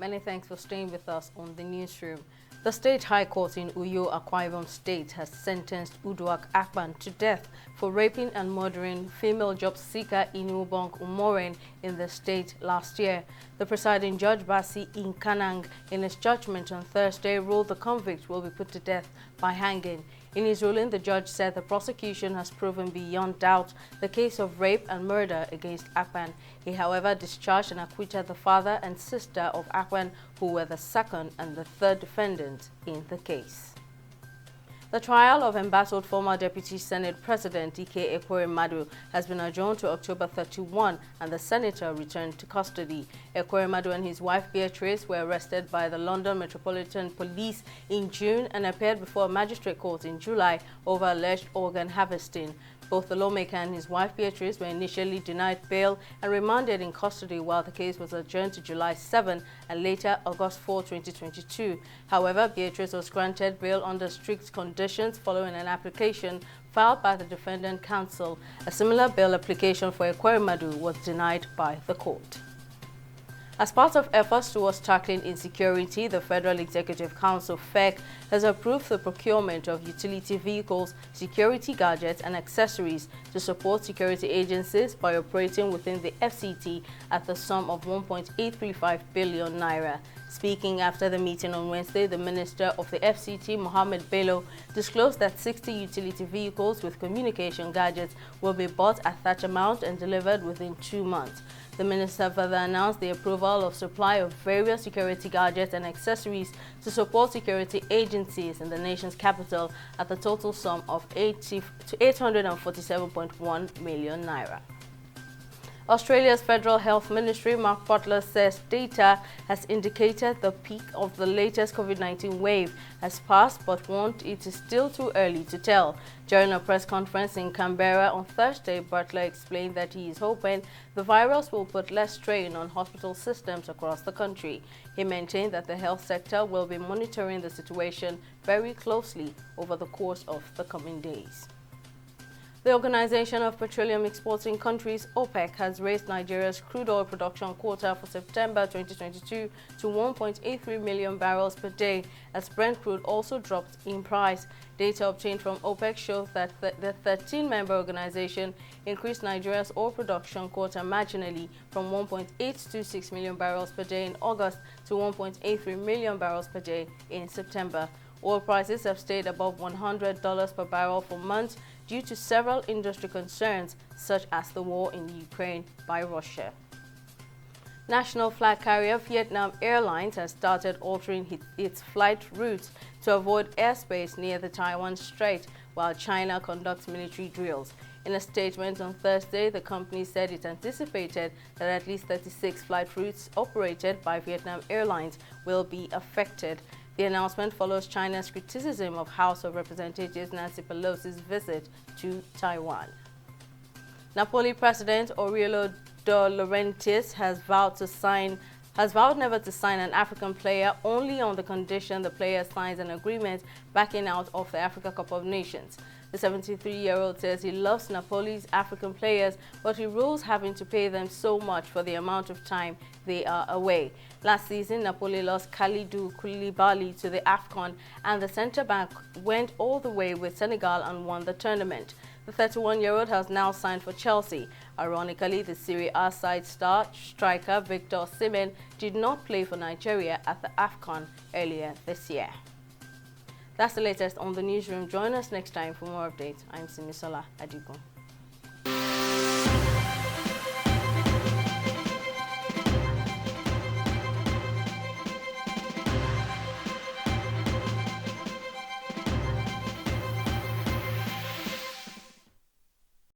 Many thanks for staying with us on the newsroom. The State High Court in Uyo, Akwa Ibom State has sentenced Uduak Akpan to death for raping and murdering female job seeker Inubong Umoren in the state last year. The presiding judge, Basi Inkanang, in his judgment on Thursday, ruled the convict will be put to death by hanging. In his ruling, the judge said the prosecution has proven beyond doubt the case of rape and murder against Akpan. He, however, discharged and acquitted the father and sister of Akpan, who were the second and the third defendants in the case. The trial of embattled former Deputy Senate President Ike Ekweremadu has been adjourned to October 31 and the senator returned to custody. Ekweremadu and his wife Beatrice were arrested by the London Metropolitan Police in June and appeared before a magistrate court in July over alleged organ harvesting. Both the lawmaker and his wife Beatrice were initially denied bail and remanded in custody while the case was adjourned to July 7 and later August 4, 2022. However, Beatrice was granted bail under strict conditions following an application filed by the defendant counsel. A similar bail application for Ekweremadu was denied by the court. As part of efforts towards tackling insecurity, the Federal Executive Council FEC has approved the procurement of utility vehicles, security gadgets and accessories to support security agencies by operating within the FCT at the sum of 1.835 billion naira. Speaking after the meeting on Wednesday, the Minister of the FCT, Mohammed Bello, disclosed that 60 utility vehicles with communication gadgets will be bought at that amount and delivered within 2 months. The minister further announced the approval of supply of various security gadgets and accessories to support security agencies in the nation's capital at the total sum of 847.1 million naira. Australia's Federal Health Ministry, Mark Butler, says data has indicated the peak of the latest COVID-19 wave has passed, but warned it is still too early to tell. During a press conference in Canberra on Thursday, Butler explained that he is hoping the virus will put less strain on hospital systems across the country. He maintained that the health sector will be monitoring the situation very closely over the course of the coming days. The Organization of Petroleum Exporting Countries, OPEC, has raised Nigeria's crude oil production quota for September 2022 to 1.83 million barrels per day, as Brent crude also dropped in price. Data obtained from OPEC shows that the 13-member organization increased Nigeria's oil production quota marginally from 1.826 million barrels per day in August to 1.83 million barrels per day in September. Oil prices have stayed above $100 per barrel for months due to several industry concerns, such as the war in Ukraine by Russia. National flag carrier Vietnam Airlines has started altering its flight routes to avoid airspace near the Taiwan Strait while China conducts military drills. In a statement on Thursday, the company said it anticipated that at least 36 flight routes operated by Vietnam Airlines will be affected. The announcement follows China's criticism of House of Representatives Nancy Pelosi's visit to Taiwan. Napoli President Aurelio De Laurentiis has vowed never to sign an African player, only on the condition the player signs an agreement backing out of the Africa Cup of Nations. The 73-year-old says he loves Napoli's African players, but he rules having to pay them so much for the amount of time they are away. Last season, Napoli lost Kalidou Koulibaly to the AFCON, and the centre-back went all the way with Senegal and won the tournament. The 31-year-old has now signed for Chelsea. Ironically, the Serie A side star striker Victor Osimhen did not play for Nigeria at the AFCON earlier this year. That's the latest on the newsroom. Join us next time for more updates. I'm Simisola Adigun.